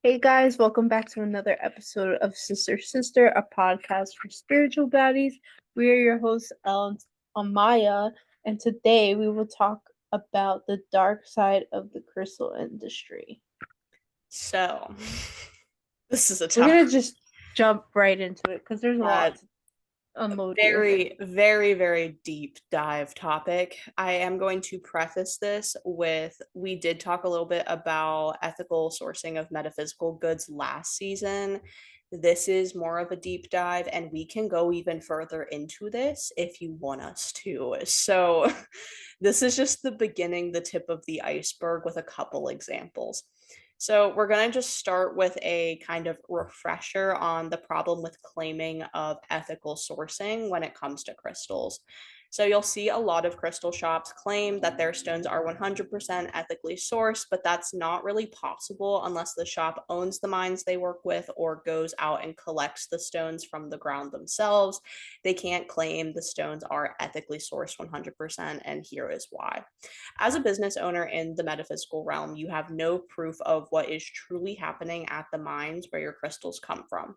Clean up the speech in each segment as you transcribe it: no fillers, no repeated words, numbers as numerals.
Hey guys, welcome back to another episode of Sister Sister, a podcast for spiritual baddies. We are your hosts, Ellen Amaya, and today we will talk about the dark side of the crystal industry. So, this is a We're tough, gonna just jump right into it because there's a uh, lot to unload here. very, very, very deep dive topic. I am going to preface this with we did talk a little bit about ethical sourcing of metaphysical goods last season. This is more of a deep dive, and we can go even further into this if you want us to. So, this is just the beginning, the tip of the iceberg with a couple examples. So, we're going to just start with a kind of refresher on the problem with claiming of ethical sourcing when it comes to crystals. So, you'll see a lot of crystal shops claim that their stones are 100% ethically sourced, but that's not really possible unless the shop owns the mines they work with or goes out and collects the stones from the ground themselves. They can't claim the stones are ethically sourced 100%, and here is why. As a business owner in the metaphysical realm, you have no proof of what is truly happening at the mines where your crystals come from.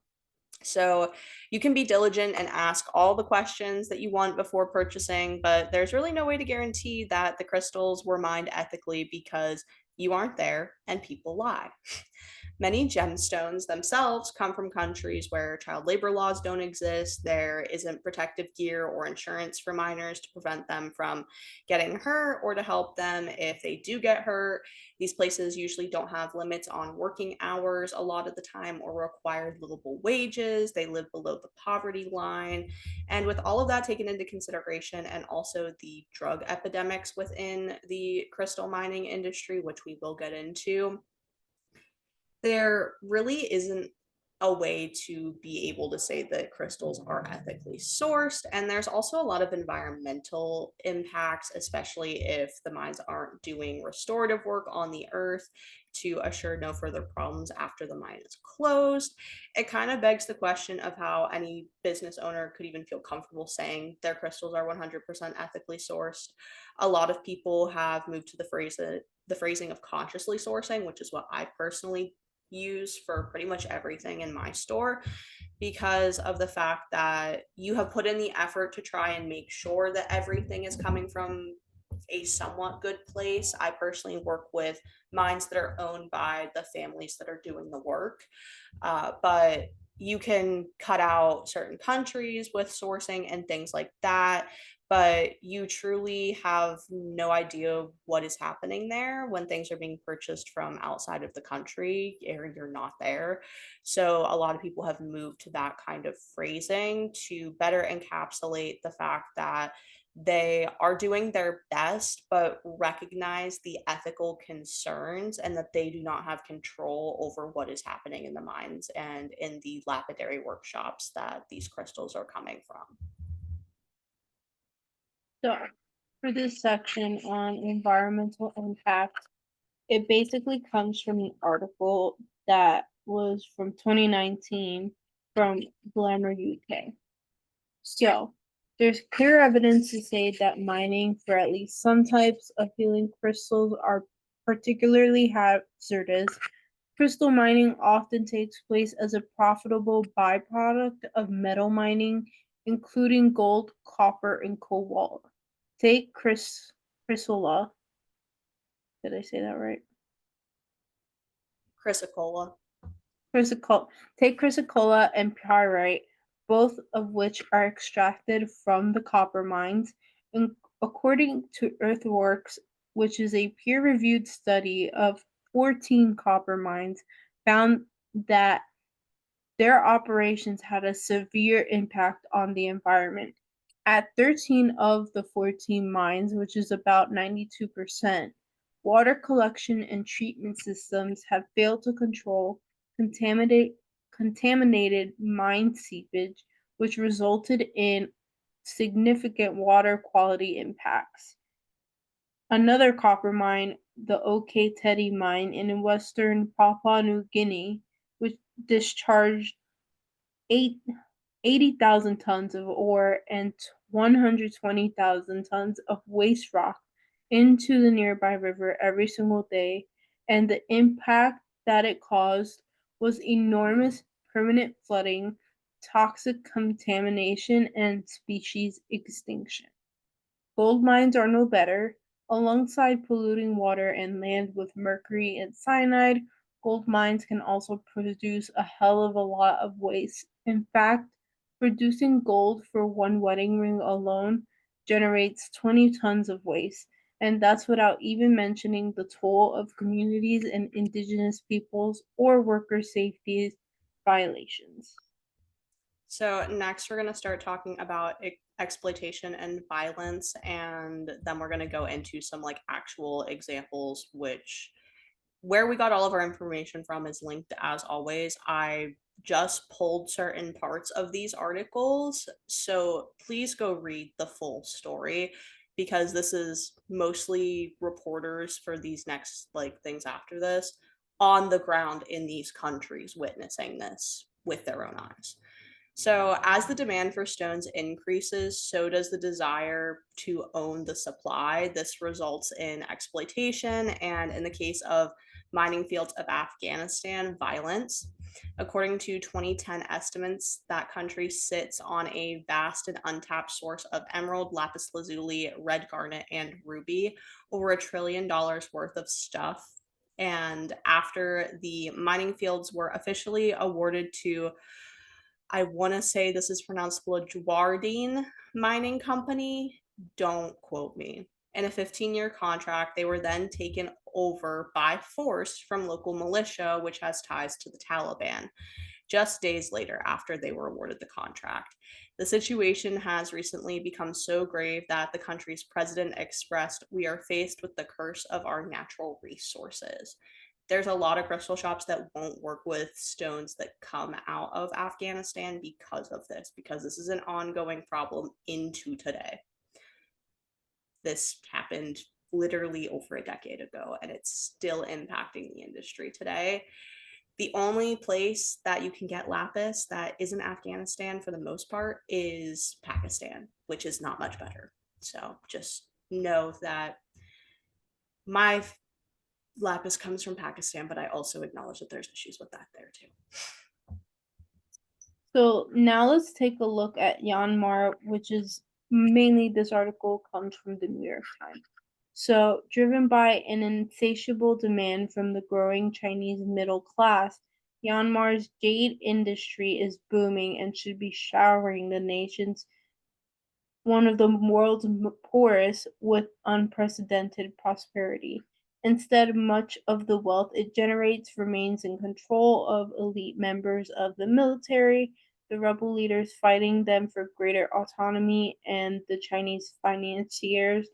So you can be diligent and ask all the questions that you want before purchasing, but there's really no way to guarantee that the crystals were mined ethically because you aren't there and people lie. Many gemstones themselves come from countries where child labor laws don't exist. There isn't protective gear or insurance for miners to prevent them from getting hurt or to help them if they do get hurt. These places usually don't have limits on working hours a lot of the time or required livable wages. They live below the poverty line. And with all of that taken into consideration, and also the drug epidemics within the crystal mining industry, which we will get into, there really isn't a way to be able to say that crystals are ethically sourced. And there's also a lot of environmental impacts, especially if the mines aren't doing restorative work on the earth to assure no further problems after the mine is closed. It kind of begs the question of how any business owner could even feel comfortable saying their crystals are 100% ethically sourced. A lot of people have moved to the phrasing of consciously sourcing, which is what I personally use for pretty much everything in my store because of the fact that you have put in the effort to try and make sure that everything is coming from a somewhat good place. I personally work with mines that are owned by the families that are doing the work, but you can cut out certain countries with sourcing and things like that, but you truly have no idea what is happening there when things are being purchased from outside of the country or you're not there. So a lot of people have moved to that kind of phrasing to better encapsulate the fact that they are doing their best, but recognize the ethical concerns and that they do not have control over what is happening in the mines and in the lapidary workshops that these crystals are coming from. So, for this section on environmental impact, it basically comes from an article that was from 2019 from Glamour UK. So, there's clear evidence to say that mining for at least some types of healing crystals are particularly hazardous. Crystal mining often takes place as a profitable byproduct of metal mining, including gold, copper, and cobalt. Take chrysola. Did I say that right? Chrysocolla. Chrysocolla. Take chrysocolla and pyrite, both of which are extracted from the copper mines. And according to Earthworks, which is a peer-reviewed study of 14 copper mines, found that their operations had a severe impact on the environment. At 13 of the 14 mines, which is about 92%, water collection and treatment systems have failed to control contaminated mine seepage, which resulted in significant water quality impacts. Another copper mine, the OK Teddy mine in western Papua New Guinea, which discharged 80,000 tons of ore and 120,000 tons of waste rock into the nearby river every single day, and the impact that it caused was enormous permanent flooding, toxic contamination, and species extinction. Gold mines are no better. Alongside polluting water and land with mercury and cyanide, gold mines can also produce a hell of a lot of waste. In fact, producing gold for one wedding ring alone generates 20 tons of waste, and that's without even mentioning the toll of communities and indigenous peoples or worker safety violations. So next, we're going to start talking about exploitation and violence, and then we're going to go into some like actual examples, which where we got all of our information from is linked as always. I just pulled certain parts of these articles, so please go read the full story because this is mostly reporters for these next like things after this on the ground in these countries witnessing this with their own eyes. So, as the demand for stones increases, so does the desire to own the supply. This results in exploitation and, in the case of mining fields of Afghanistan, violence. According to 2010 estimates, that country sits on a vast and untapped source of emerald, lapis lazuli, red garnet, and ruby, over $1 trillion worth of stuff. And after the mining fields were officially awarded to, I want to say this is pronounced Lajwardine Mining Company. Don't quote me. In a 15-year contract, they were then taken over by force from local militia, which has ties to the Taliban, just days later after they were awarded the contract. The situation has recently become so grave that the country's president expressed, "We are faced with the curse of our natural resources." There's a lot of crystal shops that won't work with stones that come out of Afghanistan because of this, because this is an ongoing problem into today. This happened literally over a decade ago and it's still impacting the industry today. The only place that you can get lapis that isn't Afghanistan for the most part is Pakistan, which is not much better. So just know that my lapis comes from Pakistan, but I also acknowledge that there's issues with that there too. So now let's take a look at Myanmar, which is mainly this article comes from the New York Times. So, driven by an insatiable demand from the growing Chinese middle class, Myanmar's jade industry is booming and should be showering the nation's one of the world's poorest with unprecedented prosperity. Instead, much of the wealth it generates remains in control of elite members of the military, the rebel leaders fighting them for greater autonomy, and the Chinese financiers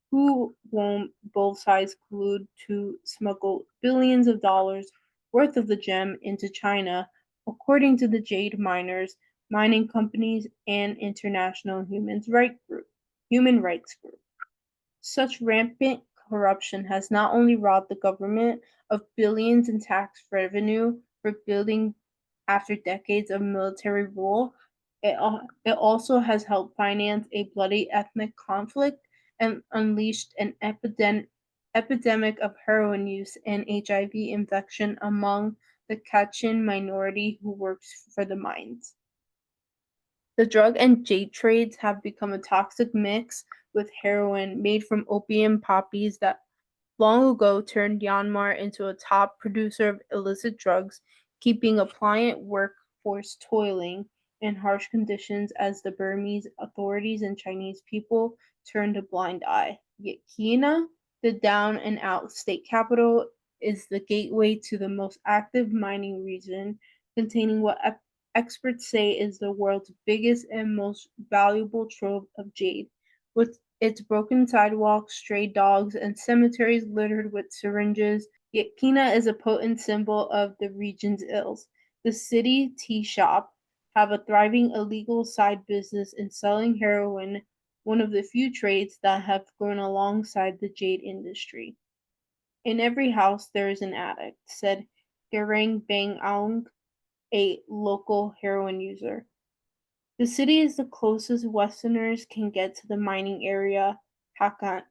who want both sides collude to smuggle billions of dollars worth of the gem into China, according to the jade miners, mining companies, and international human rights group. Such rampant corruption has not only robbed the government of billions in tax revenue for building after decades of military rule, it also has helped finance a bloody ethnic conflict and unleashed an epidemic of heroin use and HIV infection among the Kachin minority who works for the mines. The drug and jade trades have become a toxic mix with heroin made from opium poppies that long ago turned Myanmar into a top producer of illicit drugs, keeping a pliant workforce toiling in harsh conditions as the Burmese authorities and Chinese people turned a blind eye. Yet Kina, the down and out state capital, is the gateway to the most active mining region, containing what experts say is the world's biggest and most valuable trove of jade. With its broken sidewalks, stray dogs, and cemeteries littered with syringes, Yakina is a potent symbol of the region's ills. The city tea shop have a thriving illegal side business in selling heroin, one of the few trades that have grown alongside the jade industry. In every house there is an addict, said Gerang Bang Aung, a local heroin user. The city is the closest Westerners can get to the mining area, Hakan,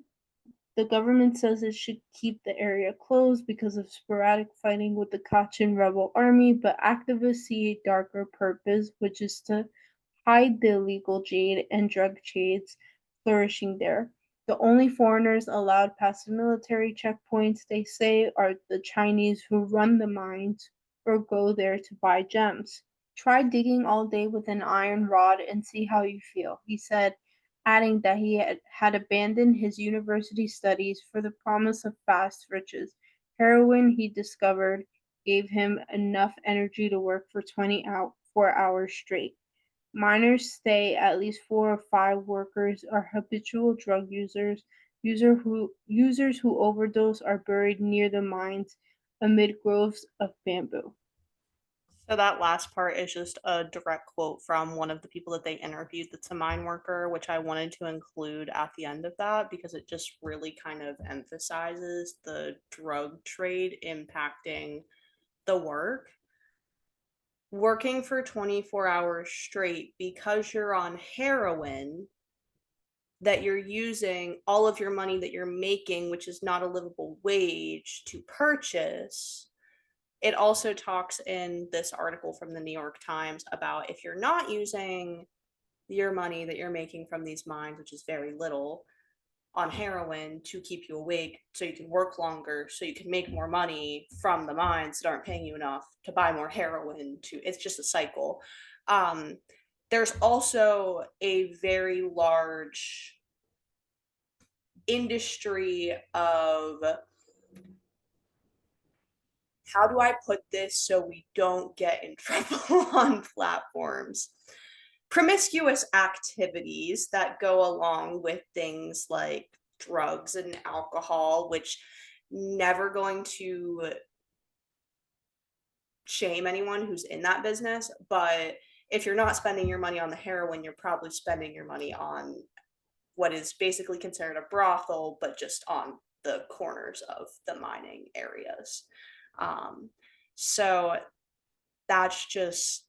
The government says it should keep the area closed because of sporadic fighting with the Kachin rebel army, but activists see a darker purpose, which is to hide the illegal jade and drug trades flourishing there. The only foreigners allowed past the military checkpoints, they say, are the Chinese who run the mines or go there to buy gems. Try digging all day with an iron rod and see how you feel, he said, adding that he had abandoned his university studies for the promise of fast riches. Heroin, he discovered, gave him enough energy to work for 24 hours straight. Minors stay at least 4 or 5 workers are habitual drug users. Users who overdose are buried near the mines amid groves of bamboo. So that last part is just a direct quote from one of the people that they interviewed that's a mine worker, which I wanted to include at the end of that because it just really kind of emphasizes the drug trade impacting the work. Working for 24 hours straight because you're on heroin, that you're using all of your money that you're making, which is not a livable wage, to purchase. It also talks in this article from the New York Times about if you're not using your money that you're making from these mines, which is very little, on heroin to keep you awake so you can work longer, so you can make more money from the mines that aren't paying you enough to buy more heroin to it's just a cycle. Um, there's also a very large industry of how do I put this so we don't get in trouble on platforms? Promiscuous activities that go along with things like drugs and alcohol, which never going to shame anyone who's in that business. But if you're not spending your money on the heroin, you're probably spending your money on what is basically considered a brothel, but just on the corners of the mining areas. Um, so that's just,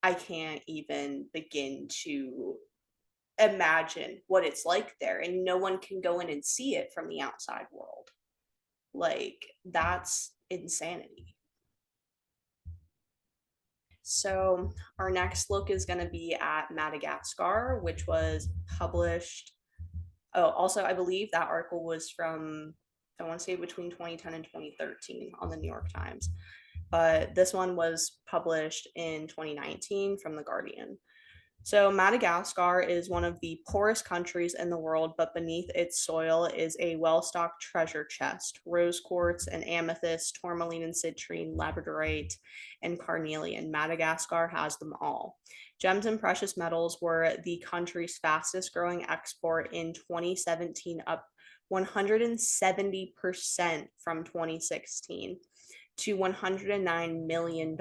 I can't even begin to imagine what it's like there. And no one can go in and see it from the outside world. Like, that's insanity. So, our next look is going to be at Madagascar, which was published. Oh, also, I believe that article was from, I want to say between 2010 and 2013 on the New York Times. But this one was published in 2019 from The Guardian. So, Madagascar is one of the poorest countries in the world, but beneath its soil is a well stocked treasure chest: rose quartz and amethyst, tourmaline and citrine, labradorite, and carnelian. Madagascar has them all. Gems and precious metals were the country's fastest growing export in 2017, up 170% from 2016 to $109 million.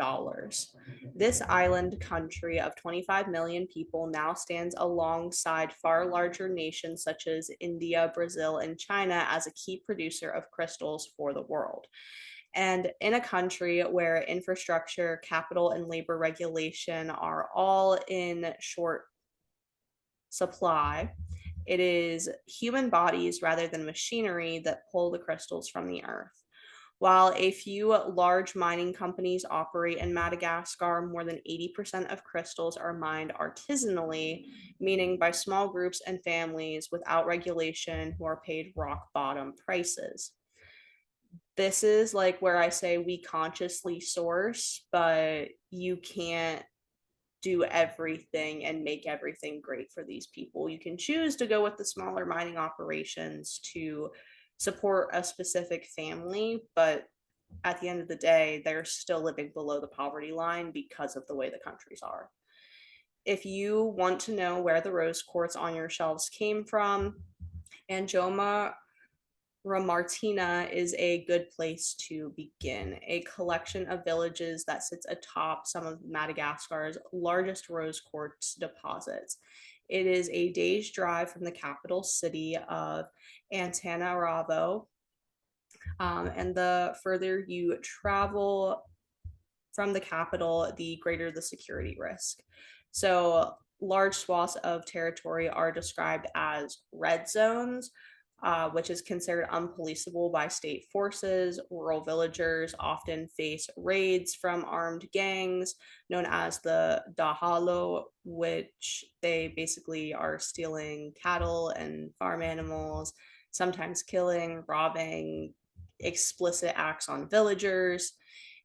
This island country of 25 million people now stands alongside far larger nations such as India, Brazil, and China as a key producer of crystals for the world. And in a country where infrastructure, capital, and labor regulation are all in short supply, it is human bodies rather than machinery that pull the crystals from the earth. While a few large mining companies operate in Madagascar, more than 80% of crystals are mined artisanally, meaning by small groups and families without regulation who are paid rock bottom prices. This is like where I say we consciously source, but you can't do everything and make everything great for these people. You can choose to go with the smaller mining operations to support a specific family, but at the end of the day, they're still living below the poverty line because of the way the countries are. If you want to know where the rose quartz on your shelves came from, Anjoma Ramartina is a good place to begin. A collection of villages that sits atop some of Madagascar's largest rose quartz deposits. It is a day's drive from the capital city of Antananarivo, and the further you travel from the capital, the greater the security risk. So, large swaths of territory are described as red zones. which is considered unpoliceable by state forces. Rural villagers often face raids from armed gangs known as the Dahalo, which they basically are stealing cattle and farm animals, sometimes killing, robbing, explicit acts on villagers.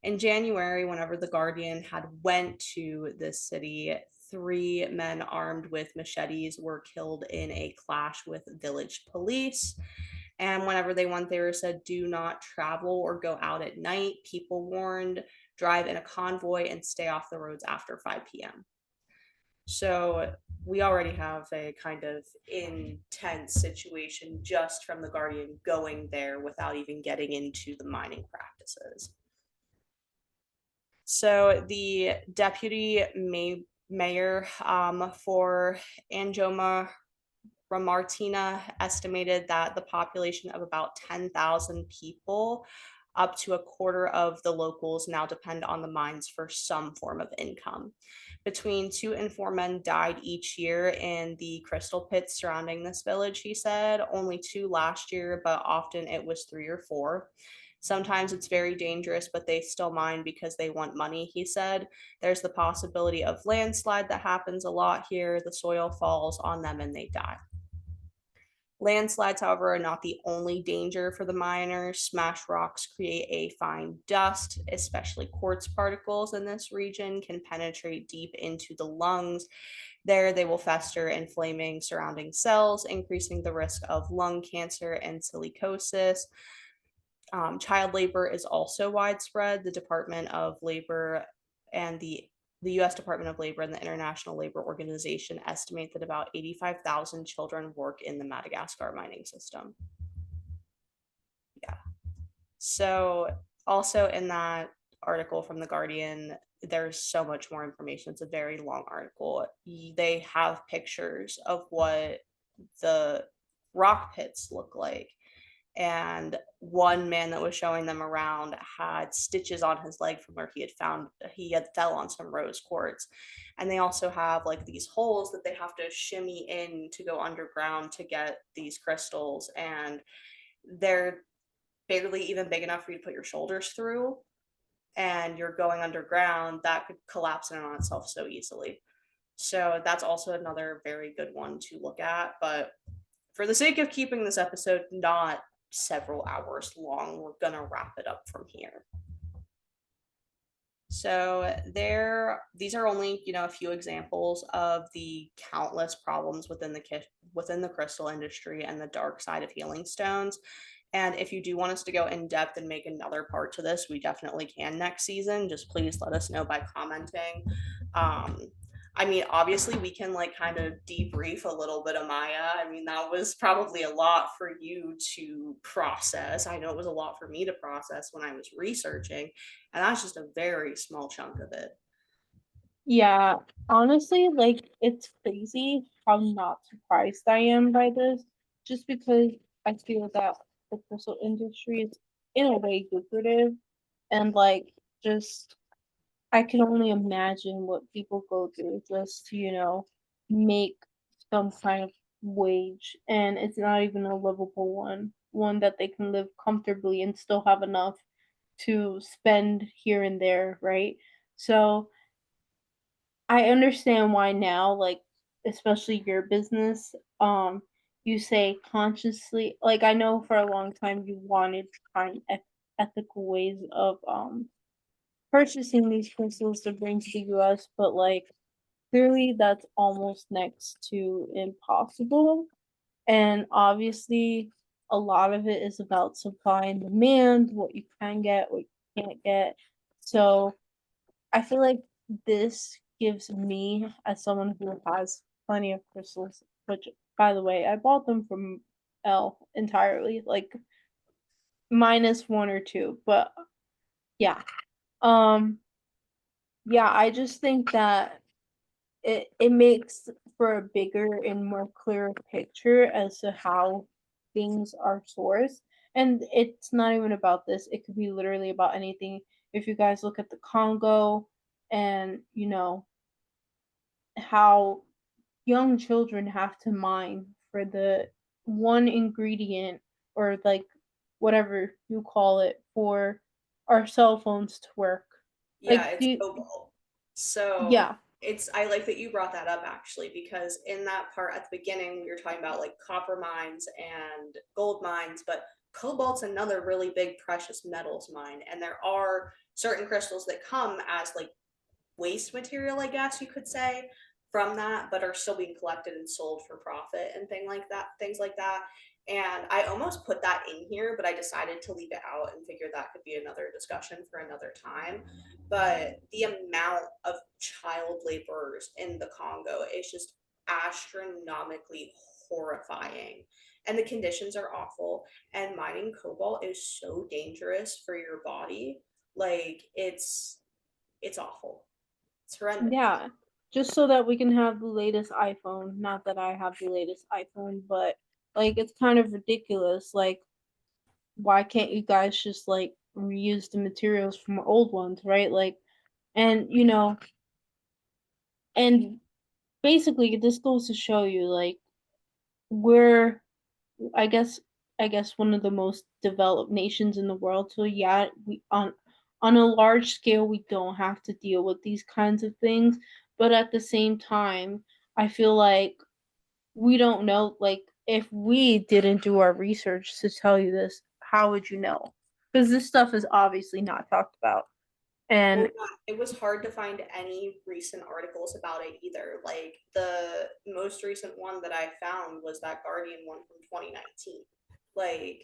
In January, whenever the Guardian had went to this city, three men armed with machetes were killed in a clash with village police. And whenever they went, they were said, do not travel or go out at night. People warned, drive in a convoy and stay off the roads after 5 p.m. So we already have a kind of intense situation just from the Guardian going there without even getting into the mining practices. So the deputy mayor for Anjoma Ramartina estimated that the population of about 10,000 people, up to a quarter of the locals, now depend on the mines for some form of income. Between 2 and 4 men died each year in the crystal pits surrounding this village, he said. Only 2 last year, but often it was 3 or 4. Sometimes it's very dangerous, but they still mine because they want money, he said. There's the possibility of landslide that happens a lot here. The soil falls on them and they die. Landslides, however, are not the only danger for the miners. Smashed rocks create a fine dust, especially quartz particles in this region can penetrate deep into the lungs. There, they will fester, inflaming surrounding cells, increasing the risk of lung cancer and silicosis. Child labor is also widespread. The Department of Labor and the US Department of Labor and the International Labor Organization estimate that about 85,000 children work in the Madagascar mining system. Yeah. So, also in that article from The Guardian, there's so much more information. It's a very long article. They have pictures of what the rock pits look like, and one man that was showing them around had stitches on his leg from where he had fell on some rose quartz. And they also have like these holes that they have to shimmy in to go underground to get these crystals, and they're barely even big enough for you to put your shoulders through, and you're going underground, that could collapse in and on itself so easily. So that's also another very good one to look at. But for the sake of keeping this episode not several hours long, we're gonna wrap it up from here. So these are only a few examples of the countless problems within the crystal industry and the dark side of healing stones. And if you do want us to go in depth and make another part to this, we definitely can next season. Just please let us know by commenting. Um, I mean, obviously, we can like kind of debrief a little bit of Maya. I mean, that was probably a lot for you to process. I know it was a lot for me to process when I was researching, and that's just a very small chunk of it. Yeah, honestly, like it's crazy how not surprised I am by this, just because I feel that the crystal industry is in a way lucrative, and like just I can only imagine what people go through just to, make some kind of wage, and it's not even a livable one that they can live comfortably and still have enough to spend here and there, right? So I understand why now, like, especially your business, you say consciously, like, I know for a long time you wanted to find ethical ways of purchasing these crystals to bring to the US, but like clearly that's almost next to impossible. And obviously a lot of it is about supply and demand, what you can get, what you can't get. So I feel like this gives me, as someone who has plenty of crystals, which by the way, I bought them from L entirely, like minus one or two, but yeah. Um yeah, I just think that it makes for a bigger and more clearer picture as to how things are sourced. And it's not even about this. It could be literally about anything. If you guys look at the Congo and how young children have to mine for the one ingredient or like whatever you call it for our cell phones to work. Yeah, Like, it's cobalt. So yeah, I like that you brought that up actually, because in that part at the beginning, we were talking about like copper mines and gold mines, but cobalt's another really big precious metals mine. And there are certain crystals that come as like waste material, I guess you could say, from that, but are still being collected and sold for profit and things like that. And I almost put that in here, but I decided to leave it out and figured that could be another discussion for another time. But the amount of child laborers in the Congo is just astronomically horrifying. And the conditions are awful. And mining cobalt is so dangerous for your body. Like it's awful. It's horrendous. yeah. Just so that we can have the latest iPhone. Not that I have the latest iPhone, but like it's kind of ridiculous. Like, why can't you guys just like reuse the materials from old ones, right? Like, and and basically this goes to show you like we're I guess I guess one of the most developed nations in the world. So yeah, we on a large scale we don't have to deal with these kinds of things, but at the same time, I feel like we don't know like if we didn't do our research to tell you this, how would you know? Because this stuff is obviously not talked about. Well, And yeah, it was hard to find any recent articles about it either. Like the most recent one that I found was that Guardian one from 2019. Like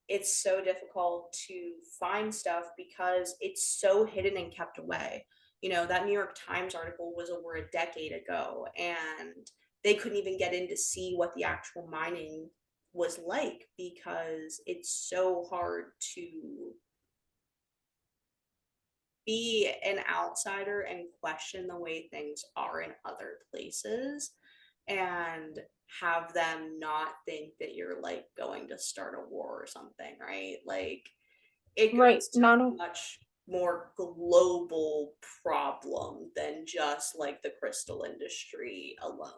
it's so difficult to find stuff because it's so hidden and kept away. You know, that New York Times article was over a decade ago, and they couldn't even get in to see what the actual mining was like because it's so hard to be an outsider and question the way things are in other places and have them not think that you're like going to start a war or something, right? Like it right, goes to not a much more global problem than just like the crystal industry alone.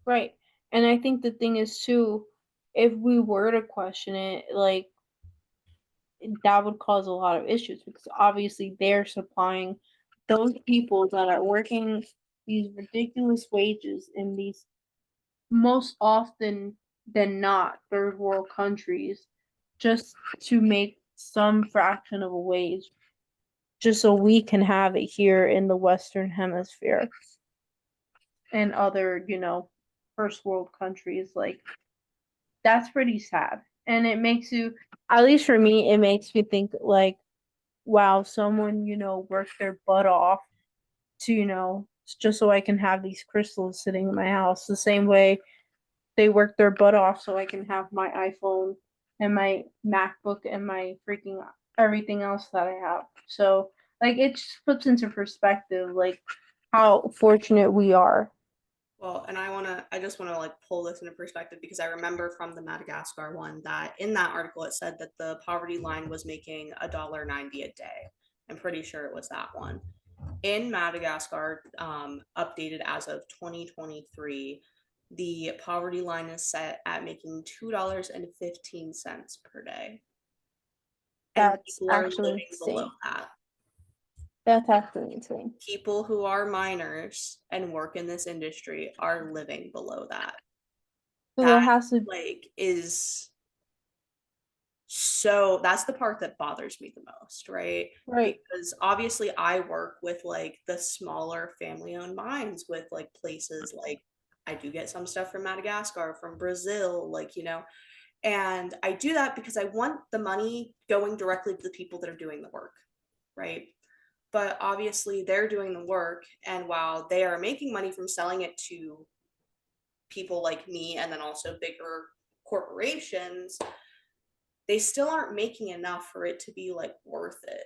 right. And I think the thing is too, if we were to question it, like that would cause a lot of issues because obviously they're supplying those people that are working these ridiculous wages in these most often than not third world countries just to make some fraction of a wage just so we can have it here in the Western Hemisphere and other, first world countries. Like, that's pretty sad. And it makes you, at least for me, it makes me think like, wow, someone, worked their butt off to, just so I can have these crystals sitting in my house. The same way they worked their butt off so I can have my iPhone and my MacBook and my freaking everything else that I have. So, like, it just puts into perspective, like, how fortunate we are. Well, and I just want to like pull this into perspective because I remember from the Madagascar one that in that article it said that the poverty line was making $1.90 a day. I'm pretty sure it was that one. In Madagascar, updated as of 2023, the poverty line is set at making $2.15 per day, and That's people are actually living below insane. that. That's actually insane. People who are minors and work in this industry are living below that. So That there has to, like is so that's the part that bothers me the most, right? right, Because obviously I work with like the smaller family owned mines with like places like I do get some stuff from Madagascar, from Brazil, like, and I do that because I want the money going directly to the people that are doing the work, right? But obviously they're doing the work, and while they are making money from selling it to people like me and then also bigger corporations, they still aren't making enough for it to be like worth it,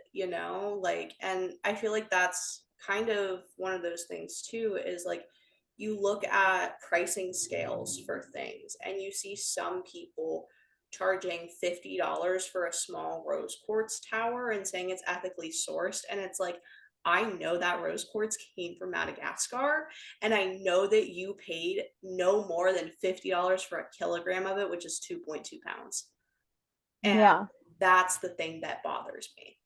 like, and I feel like that's kind of one of those things too, is like you look at pricing scales for things and you see some people charging $50 for a small rose quartz tower and saying it's ethically sourced, and it's like I know that rose quartz came from Madagascar, and I know that you paid no more than $50 for a kilogram of it, which is 2.2 pounds. And Yeah, that's the thing that bothers me.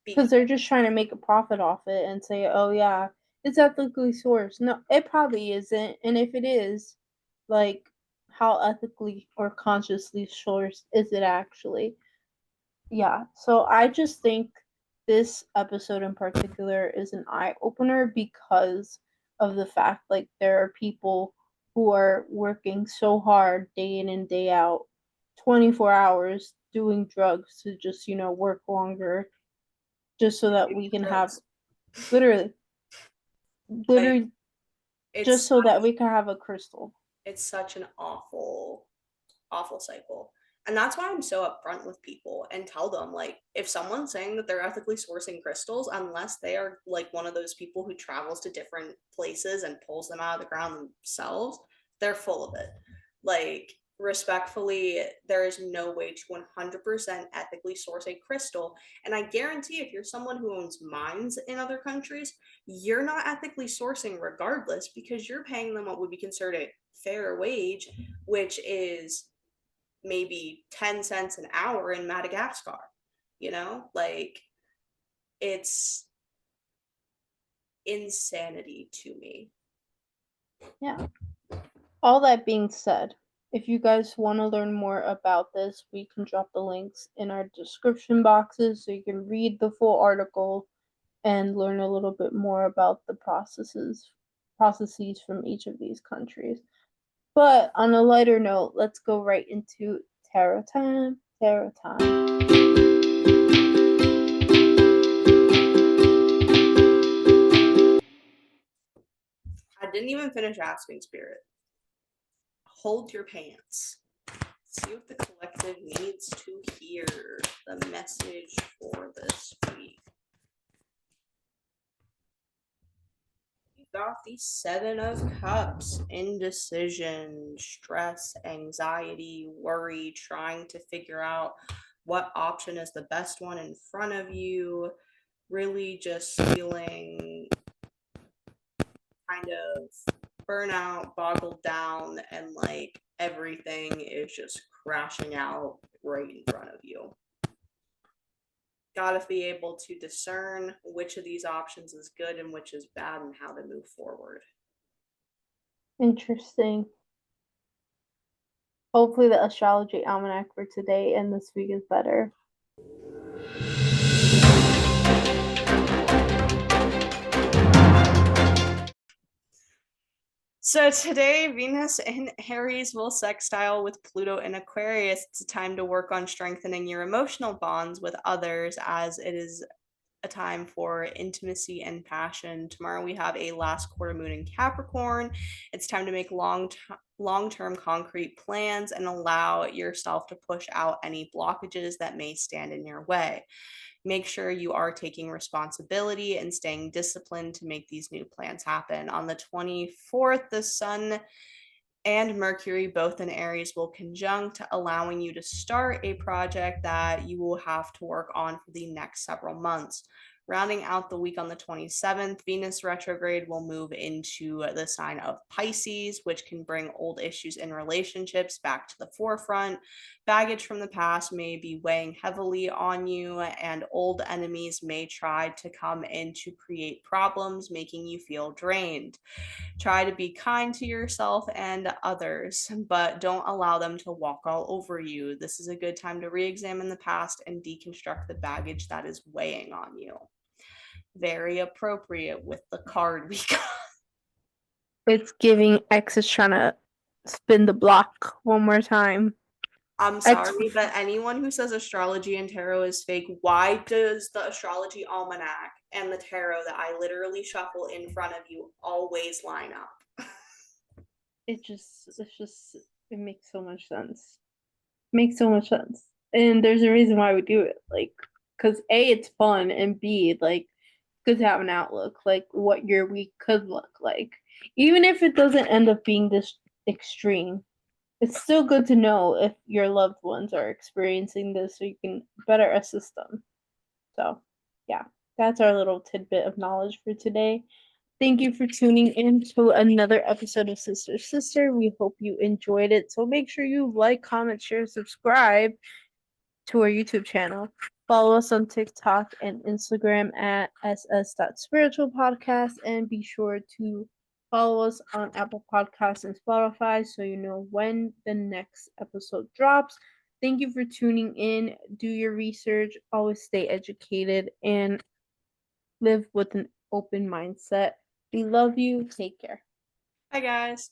because Because they're just trying to make a profit off it and say, "Oh yeah, it's ethically sourced." No, it probably isn't. And if it is, like, how ethically or consciously sourced is it actually? Yeah. So I just think this episode in particular is an eye opener because of the fact like there are people who are working so hard day in and day out, 24 hours doing drugs to just, work longer just so that we can have drugs, literally like literally just it's so that we can have a crystal. it's such an awful cycle. And that's why I'm so upfront with people and tell them, like, if someone's saying that they're ethically sourcing crystals, unless they are like one of those people who travels to different places and pulls them out of the ground themselves, they're full of it. Like, respectfully, there is no way to 100% ethically source a crystal. And I guarantee if you're someone who owns mines in other countries, you're not ethically sourcing regardless because you're paying them what would be considered a fair wage, which is maybe 10 cents an hour in Madagascar. Like, it's insanity to me. Yeah. All that being said, if you guys want to learn more about this, we can drop the links in our description boxes so you can read the full article and learn a little bit more about the processes from each of these countries. But on a lighter note, let's go right into tarot time. Tarot time. I didn't even finish asking Spirit. Hold your pants. See what the collective needs to hear. The message for this week. You got the Seven of Cups: indecision, stress, anxiety, worry, trying to figure out what option is the best one in front of you. Really just feeling kind of burnout, boggled down, and like everything is just crashing out right in front of you. Gotta be able to discern which of these options is good and which is bad and how to move forward. Interesting. Hopefully, the astrology almanac for today and this week is better. So today, Venus in Aries will sextile with Pluto in Aquarius. It's a time to work on strengthening your emotional bonds with others as it is a time for intimacy and passion. Tomorrow we have a last quarter moon in Capricorn. It's time to make long-term concrete plans and allow yourself to push out any blockages that may stand in your way. Make sure you are taking responsibility and staying disciplined to make these new plans happen. On the 24th, the sun and Mercury, both in Aries, will conjunct, allowing you to start a project that you will have to work on for the next several months. Rounding out the week on the 27th, Venus retrograde will move into the sign of Pisces, which can bring old issues in relationships back to the forefront. Baggage from the past may be weighing heavily on you, and old enemies may try to come in to create problems, making you feel drained. Try to be kind to yourself and others, but don't allow them to walk all over you. This is a good time to re examine the past and deconstruct the baggage that is weighing on you. Very appropriate with the card we got. It's giving X is trying to spin the block one more time. I'm X, sorry, but anyone who says astrology and tarot is fake, why does the astrology almanac and the tarot that I literally shuffle in front of you always line up? it makes so much sense. Makes so much sense. And there's a reason why we do it. Like, because A, it's fun, and B, like, good to have an outlook, like what your week could look like. Even if it doesn't end up being this extreme, it's still good to know if your loved ones are experiencing this so you can better assist them. So, yeah. That's our little tidbit of knowledge for today. Thank you for tuning in to another episode of Sister Sister. We hope you enjoyed it. So make sure you like, comment, share, subscribe to our YouTube channel. Follow us on TikTok and Instagram at ss.spiritualpodcast, and be sure to follow us on Apple Podcasts and Spotify so you know when the next episode drops. Thank you for tuning in. Do your research, always stay educated, and live with an open mindset. We love you. Take care. Hi, guys.